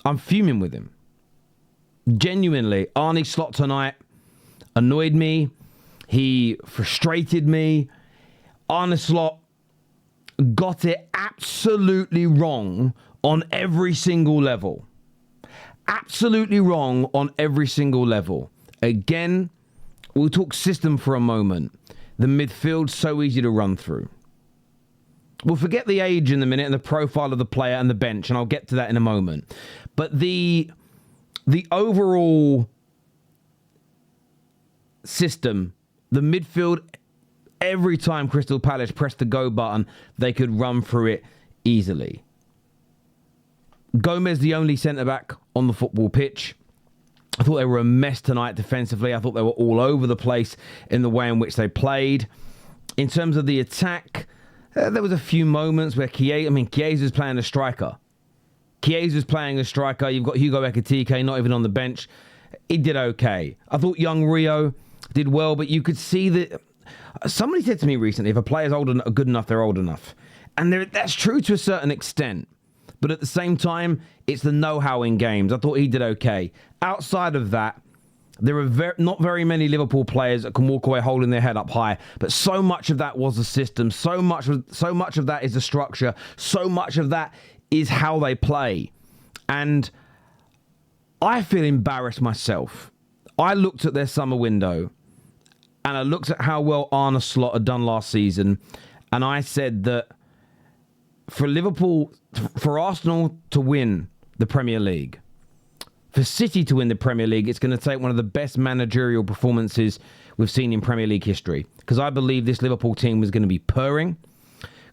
I'm fuming with him. Genuinely, Arne Slot tonight annoyed me. He frustrated me. Arne Slot got it absolutely wrong on every single level. Absolutely wrong on every single level. Again, we'll talk system for a moment. The midfield's so easy to run through. We'll forget the age in a minute and the profile of the player and the bench, and I'll get to that in a moment. But the overall system, the midfield, every time Crystal Palace pressed the go button, they could run through it easily. Gomez, the only centre-back on the football pitch. I thought they were a mess tonight defensively. I thought they were all over the place in the way in which they played. In terms of the attack, there was a few moments where Chiesa's playing a striker. Chiesa's playing a striker. You've got Hugo Ekitike not even on the bench. He did okay. I thought young Rio did well, but you could see that... Somebody said to me recently, if a player's good enough, they're old enough. And that's true to a certain extent. But at the same time, it's the know-how in games. I thought he did okay. Outside of that, there are not very many Liverpool players that can walk away holding their head up high. But so much of that was the system. So much of that is the structure. So much of that is how they play. And I feel embarrassed myself. I looked at their summer window and I looked at how well Arne Slot had done last season. And I said that for Arsenal to win the Premier League, for City to win the Premier League, it's going to take one of the best managerial performances we've seen in Premier League history. Because I believe this Liverpool team was going to be purring,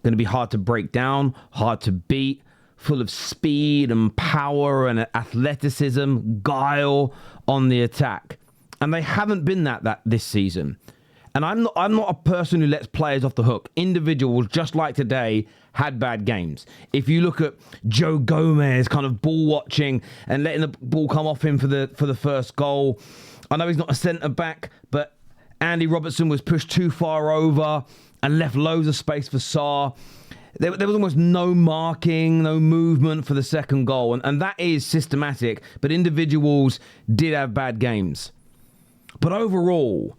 going to be hard to break down, hard to beat, full of speed and power and athleticism, guile on the attack. And they haven't been that this season. And I'm not a person who lets players off the hook. Individuals, just like today, had bad games. If you look at Joe Gomez kind of ball watching and letting the ball come off him for the first goal. I know he's not a centre-back, but Andy Robertson was pushed too far over and left loads of space for Sarr. There was almost no marking, no movement for the second goal. And that is systematic, but individuals did have bad games. But overall,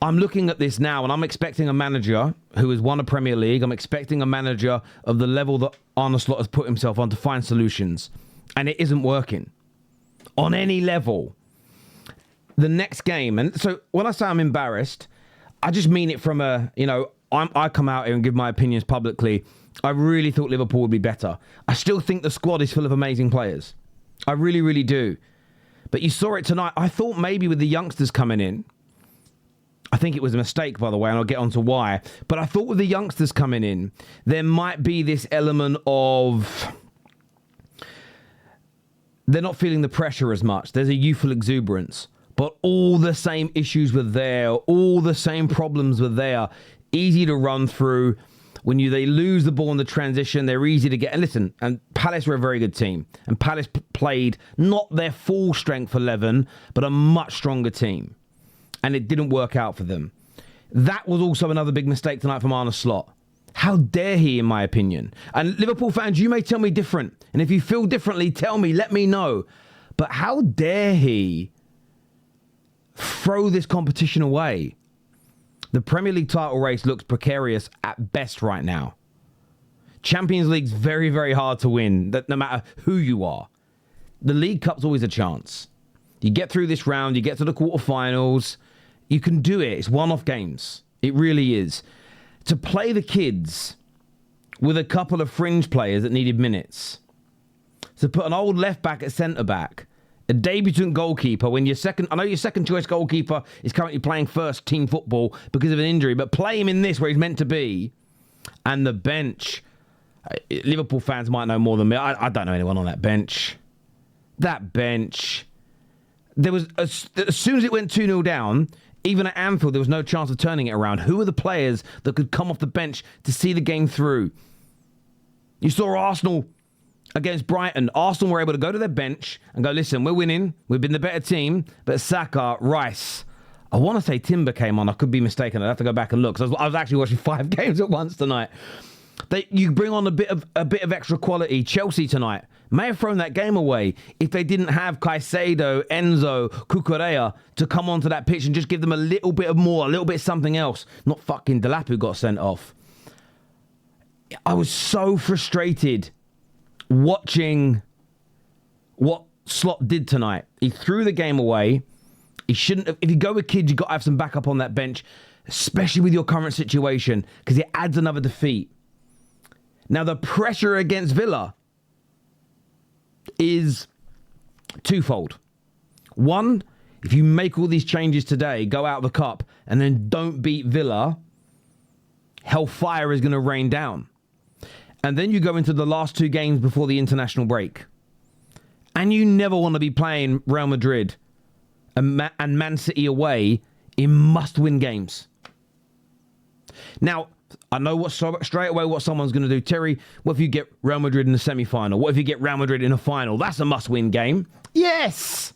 I'm looking at this now and I'm expecting a manager who has won a Premier League. I'm expecting a manager of the level that Arne Slot has put himself on to find solutions. And it isn't working on any level. The next game, and so when I say I'm embarrassed, I just mean it from I come out here and give my opinions publicly. I really thought Liverpool would be better. I still think the squad is full of amazing players. I really, really do. But you saw it tonight. I thought maybe with the youngsters coming in, I think it was a mistake, by the way, and I'll get on to why. But I thought with the youngsters coming in, there might be this element of they're not feeling the pressure as much. There's a youthful exuberance. But all the same issues were there. All the same problems were there. Easy to run through. When they lose the ball in the transition, they're easy to get. And listen, and Palace were a very good team. And Palace played not their full strength 11, but a much stronger team. And it didn't work out for them. That was also another big mistake tonight from Arne Slot. How dare he, in my opinion? And Liverpool fans, you may tell me different. And if you feel differently, tell me, let me know. But how dare he throw this competition away? The Premier League title race looks precarious at best right now. Champions League's very, very hard to win, no matter who you are. The League Cup's always a chance. You get through this round, you get to the quarterfinals, you can do it. It's one-off games. It really is. To play the kids with a couple of fringe players that needed minutes, to put an old left-back at centre-back, a debutant goalkeeper when your second choice goalkeeper is currently playing first team football because of an injury, but play him in this where he's meant to be. And the bench, Liverpool fans might know more than me. I don't know anyone on that bench. That bench, there was as soon as it went 2-0 down, even at Anfield, there was no chance of turning it around. Who are the players that could come off the bench to see the game through? You saw Arsenal against Brighton. Arsenal were able to go to their bench and go, listen, we're winning. We've been the better team. But Saka, Rice, I want to say Timber came on. I could be mistaken. I'd have to go back and look. Because I was actually watching 5 games at once tonight. You bring on a bit of extra quality. Chelsea tonight, may have thrown that game away if they didn't have Caicedo, Enzo, Cucurella to come onto that pitch and just give them a little bit of more, a little bit of something else. Not fucking Delap who got sent off. I was so frustrated watching what Slot did tonight. He threw the game away. He shouldn't have. If you go with kids, you've got to have some backup on that bench, especially with your current situation, because it adds another defeat. Now, the pressure against Villa is twofold. One, if you make all these changes today, go out of the cup, and then don't beat Villa, hellfire is going to rain down. And then you go into the last two games before the international break. And you never want to be playing Real Madrid and Man City away in must-win games. Now, I know straight away what someone's going to do. Terry, what if you get Real Madrid in the semi-final? What if you get Real Madrid in a final? That's a must-win game. Yes!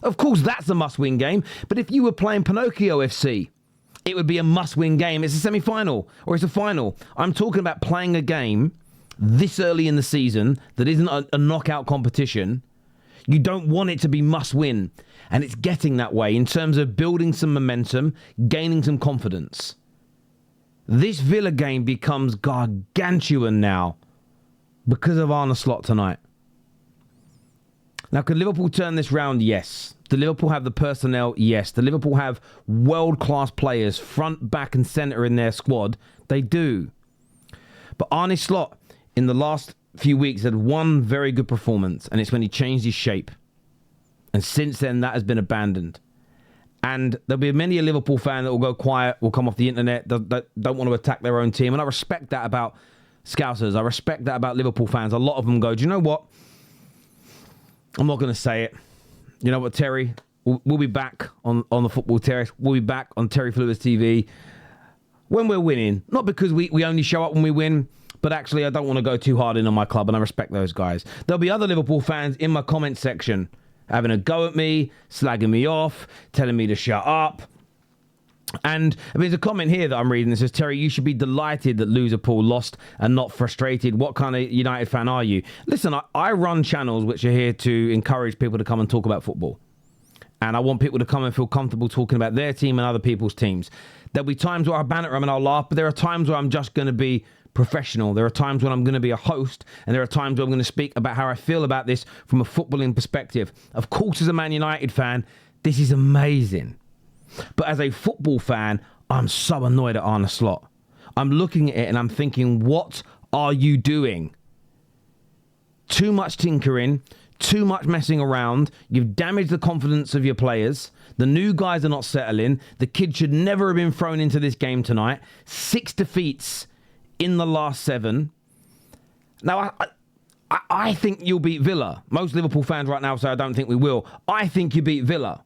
Of course, that's a must-win game. But if you were playing Pinocchio FC, it would be a must-win game. It's a semi-final or it's a final. I'm talking about playing a game this early in the season that isn't a knockout competition. You don't want it to be must-win. And it's getting that way in terms of building some momentum, gaining some confidence. This Villa game becomes gargantuan now because of Arne Slot tonight. Now, could Liverpool turn this round? Yes. Do Liverpool have the personnel? Yes. Do Liverpool have world-class players, front, back and centre in their squad? They do. But Arne Slot, in the last few weeks, had one very good performance, and it's when he changed his shape. And since then, that has been abandoned. And there'll be many a Liverpool fan that will go quiet, will come off the internet, that don't want to attack their own team. And I respect that about Scousers. I respect that about Liverpool fans. A lot of them go, do you know what? I'm not going to say it. You know what, Terry? We'll be back on the Football Terrace. We'll be back on Terry Flewis TV when we're winning. Not because we only show up when we win, but actually I don't want to go too hard in on my club, and I respect those guys. There'll be other Liverpool fans in my comment section having a go at me, slagging me off, telling me to shut up. And there's a comment here that I'm reading that says, Terry, you should be delighted that Loserpool lost and not frustrated. What kind of United fan are you? Listen, I run channels which are here to encourage people to come and talk about football. And I want people to come and feel comfortable talking about their team and other people's teams. There'll be times where I banter them and I'll laugh, but there are times where I'm just going to be professional. There are times when I'm going to be a host, and there are times where I'm going to speak about how I feel about this from a footballing perspective. Of course, as a Man United fan, this is amazing. But as a football fan, I'm so annoyed at Arne Slot. I'm looking at it and I'm thinking, what are you doing? Too much tinkering, too much messing around. You've damaged the confidence of your players. The new guys are not settling. The kid should never have been thrown into this game tonight. 6 defeats in the last 7. Now, I think you'll beat Villa. Most Liverpool fans right now say I don't think we will. I think you beat Villa.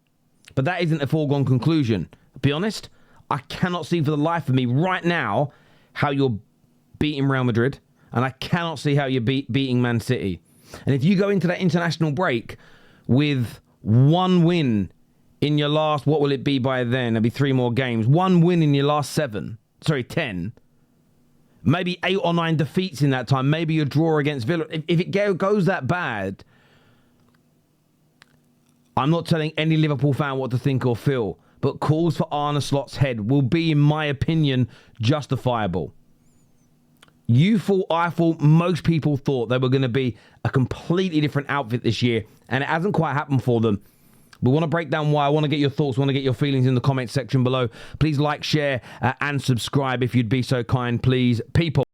But that isn't a foregone conclusion. To be honest, I cannot see for the life of me right now how you're beating Real Madrid. And I cannot see how you're beating Man City. And if you go into that international break with one win in your last, what will it be by then? There'll be 3 more games. One win in your last 10. Maybe 8 or 9 defeats in that time. Maybe a draw against Villa. If it goes that bad, I'm not telling any Liverpool fan what to think or feel, but calls for Arne Slot's head will be, in my opinion, justifiable. I thought most people thought they were going to be a completely different outfit this year, and it hasn't quite happened for them. We want to break down why. I want to get your thoughts. I want to get your feelings in the comment section below. Please like, share, and subscribe if you'd be so kind, please. People.